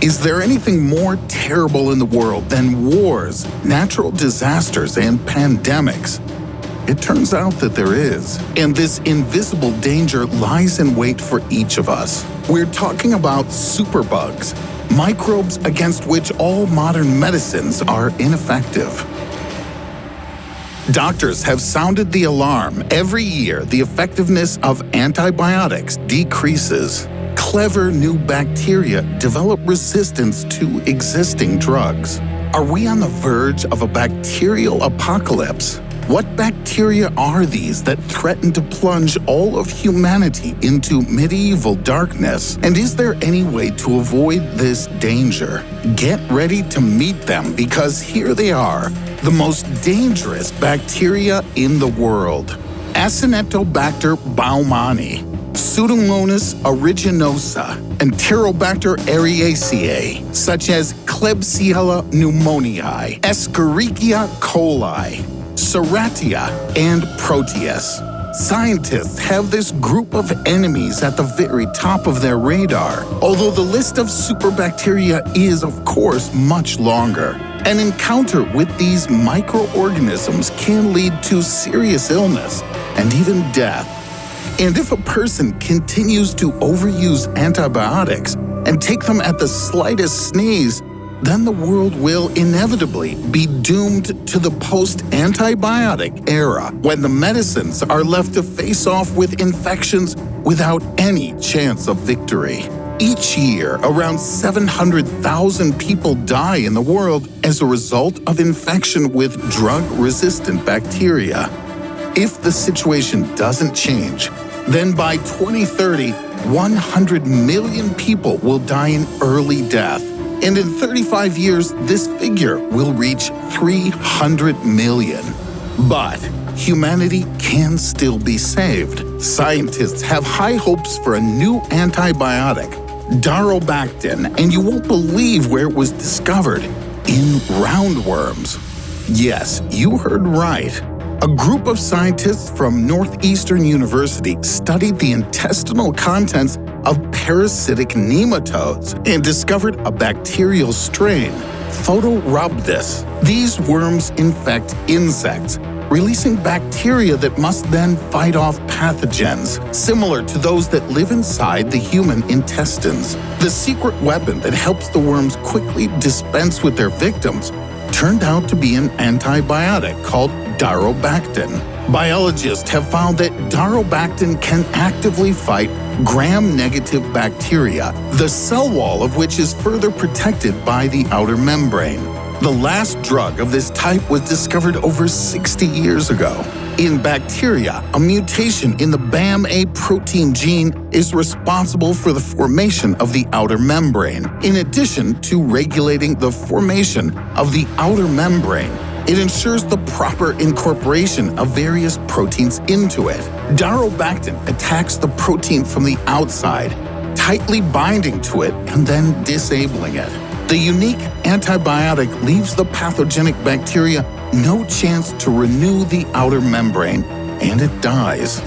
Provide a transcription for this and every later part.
Is there anything more terrible in the world than wars, natural disasters, and pandemics? It turns out that there is, and this invisible danger lies in wait for each of us. We're talking about superbugs, microbes against which all modern medicines are ineffective. Doctors have sounded the alarm. Every year, the effectiveness of antibiotics decreases. Clever new bacteria develop resistance to existing drugs. Are we on the verge of a bacterial apocalypse? What bacteria are these that threaten to plunge all of humanity into medieval darkness? And is there any way to avoid this danger? Get ready to meet them, because here they are, the most dangerous bacteria in the world. ACINETOBACTER BAUMANNII, PSEUDOMONAS aeruginosa, ENTEROBACTERIACEAE, such as Klebsiella pneumoniae, Escherichia coli, Serratia, and PROTEUS. Scientists have this group of enemies at the very top of their radar, although the list of superbacteria is, of course, much longer. An encounter with these microorganisms can lead to serious illness and even death. And if a person continues to overuse antibiotics and take them at the slightest sneeze, then the world will inevitably be doomed to the post-antibiotic era, when the medicines are left to face off with infections without any chance of victory. Each year, around 700,000 people die in the world as a result of infection with drug-resistant bacteria. If the situation doesn't change, then by 2030, 100 million people will die in early death. And in 35 years, this figure will reach 300 million. But humanity can still be saved. Scientists have high hopes for a new antibiotic, DAROBACTIN, and you won't believe where it was discovered: in roundworms. Yes, you heard right. A group of scientists from Northeastern University studied the intestinal contents of parasitic nematodes and discovered a bacterial strain, PSEUDOMONAS. These worms infect insects, releasing bacteria that must then fight off pathogens, similar to those that live inside the human intestines. The secret weapon that helps the worms quickly dispense with their victims turned out to be an antibiotic called DAROBACTIN. Biologists have found that DAROBACTIN can actively fight gram-negative bacteria, the cell wall of which is further protected by the outer membrane. The last drug of this type was discovered over 60 years ago. In bacteria, a mutation in the BAM-A protein gene is responsible for the formation of the outer membrane. In addition to regulating the formation of the outer membrane, it ensures the proper incorporation of various proteins into it. DAROBACTIN attacks the protein from the outside, tightly binding to it and then disabling it. The unique antibiotic leaves the pathogenic bacteria no chance to renew the outer membrane, and it dies.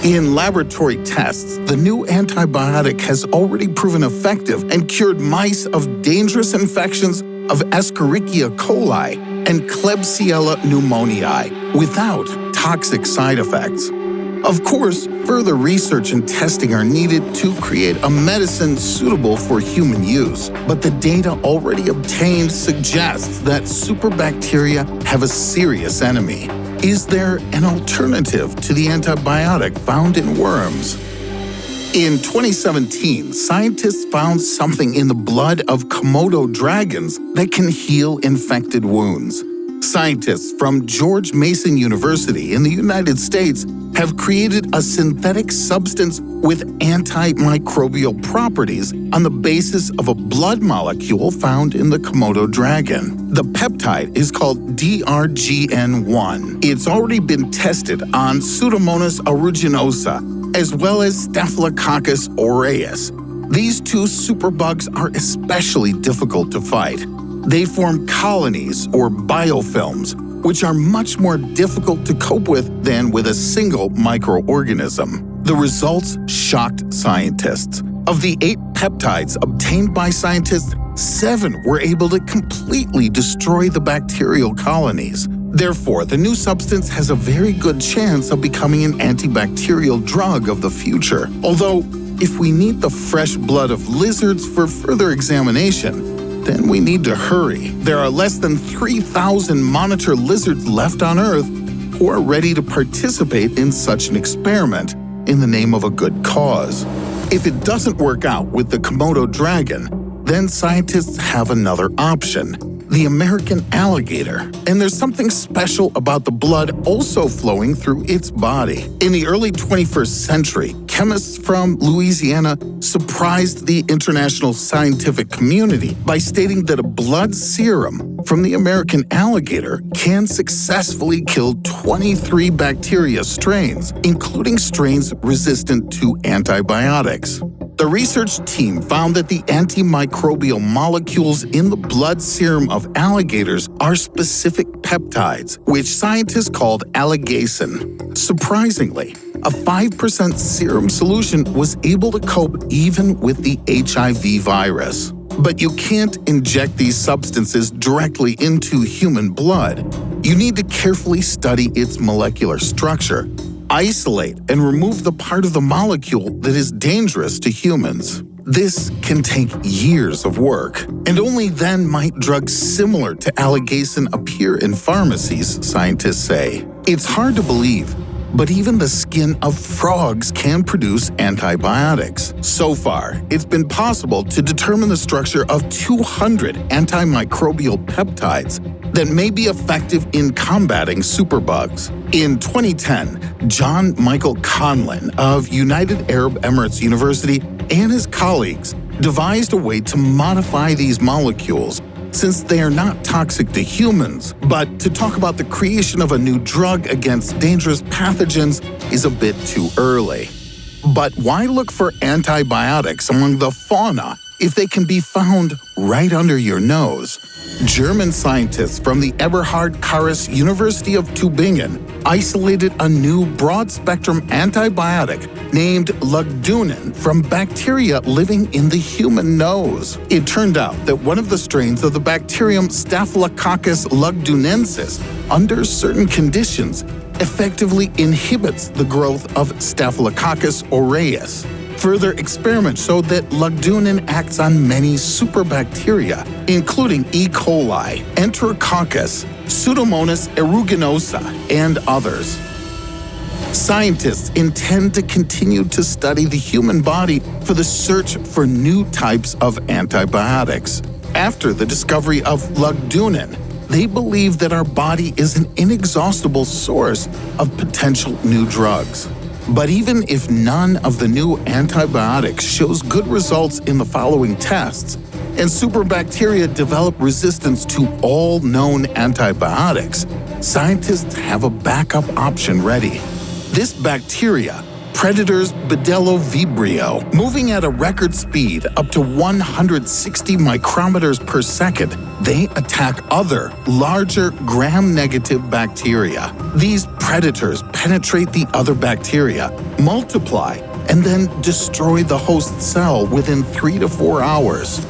In laboratory tests, the new antibiotic has already proven effective and cured mice of dangerous infections of Escherichia coli and Klebsiella pneumoniae without toxic side effects. Of course, further research and testing are needed to create a medicine suitable for human use, but the data already obtained suggests that superbacteria have a serious enemy. Is there an alternative to the antibiotic found in worms? In 2017, scientists found something in the blood of Komodo dragons that can heal infected wounds. Scientists from George Mason University in the United States have created a synthetic substance with antimicrobial properties on the basis of a blood molecule found in the Komodo dragon. The peptide is called DRGN1. It's already been tested on Pseudomonas aeruginosa, as well as Staphylococcus aureus. These two superbugs are especially difficult to fight. They form colonies or biofilms, which are much more difficult to cope with than with a single microorganism. The results shocked scientists. Of the 8 peptides obtained by scientists, 7 were able to completely destroy the bacterial colonies. Therefore, the new substance has a very good chance of becoming an antibacterial drug of the future. Although, if we need the fresh blood of lizards for further examination, then we need to hurry. There are less than 3,000 monitor lizards left on Earth who are ready to participate in such an experiment in the name of a good cause. If it doesn't work out with the Komodo dragon, then scientists have another option: the American alligator. And there's something special about the blood also flowing through its body. In the early 21st century, chemists from Louisiana surprised the international scientific community by stating that a blood serum from the American alligator can successfully kill 23 bacteria strains, including strains resistant to antibiotics. The research team found that the antimicrobial molecules in the blood serum of alligators are specific peptides, which scientists called alligacin. Surprisingly, a 5% serum solution was able to cope even with the HIV virus. But you can't inject these substances directly into human blood. You need to carefully study its molecular structure, isolate and remove the part of the molecule that is dangerous to humans. This can take years of work, and only then might drugs similar to alligacin appear in pharmacies, scientists say. It's hard to believe, but even the skin of frogs can produce antibiotics. So far, it's been possible to determine the structure of 200 antimicrobial peptides that may be effective in combating superbugs. In 2010, John Michael Conlon of United Arab Emirates University and his colleagues devised a way to modify these molecules since they are not toxic to humans. But to talk about the creation of a new drug against dangerous pathogens is a bit too early. But why look for antibiotics among the fauna if they can be found right under your nose? German scientists from the Eberhard Karras University of Tübingen isolated a new broad-spectrum antibiotic named LUGDUNEN from bacteria living in the human nose. It turned out that one of the strains of the bacterium Staphylococcus lugdunensis, under certain conditions, effectively inhibits the growth of Staphylococcus aureus. Further experiments showed that LUGDUNEN acts on many superbacteria, including E. coli, Enterococcus, Pseudomonas aeruginosa, and others. Scientists intend to continue to study the human body for the search for new types of antibiotics. After the discovery of LUGDUNEN, they believe that our body is an inexhaustible source of potential new drugs. But even if none of the new antibiotics shows good results in the following tests, and superbacteria develop resistance to all known antibiotics, scientists have a backup option ready. This bacteria, Predators Bdello vibrio, moving at a record speed up to 160 micrometers per second, they attack other, larger gram-negative bacteria. These predators penetrate the other bacteria, multiply, and then destroy the host cell within 3 to 4 hours.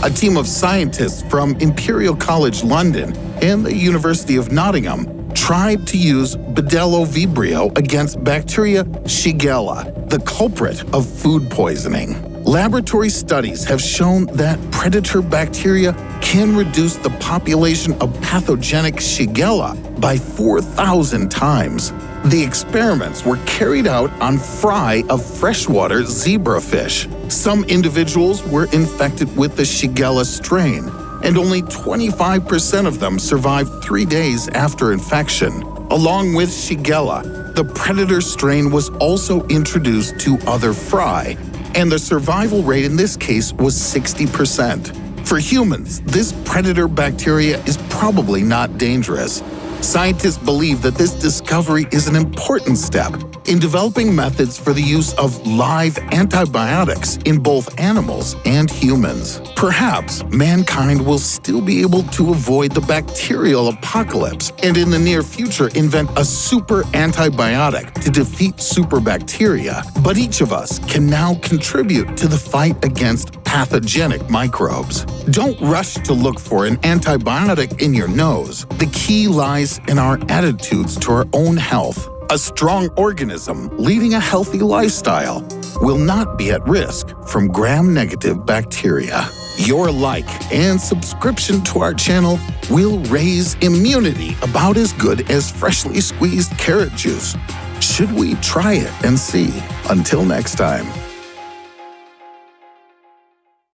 A team of scientists from Imperial College London and the University of Nottingham tried to use Bdello vibrio against bacteria Shigella, the culprit of food poisoning. Laboratory studies have shown that predator bacteria can reduce the population of pathogenic Shigella by 4,000 times. The experiments were carried out on fry of freshwater zebrafish. Some individuals were infected with the Shigella strain, and only 25% of them survived 3 days after infection. Along with Shigella, the predator strain was also introduced to other fry, and the survival rate in this case was 60%. For humans, this predator bacteria is probably not dangerous. Scientists believe that this discovery is an important step in developing methods for the use of live antibiotics in both animals and humans. Perhaps mankind will still be able to avoid the bacterial apocalypse and in the near future invent a super antibiotic to defeat superbacteria, but each of us can now contribute to the fight against pathogenic microbes. Don't rush to look for an antibiotic in your nose. The key lies in our attitudes to our own health. A strong organism leading a healthy lifestyle will not be at risk from gram-negative bacteria. Your like and subscription to our channel will raise immunity about as good as freshly squeezed carrot juice. Should we try it and see? Until next time.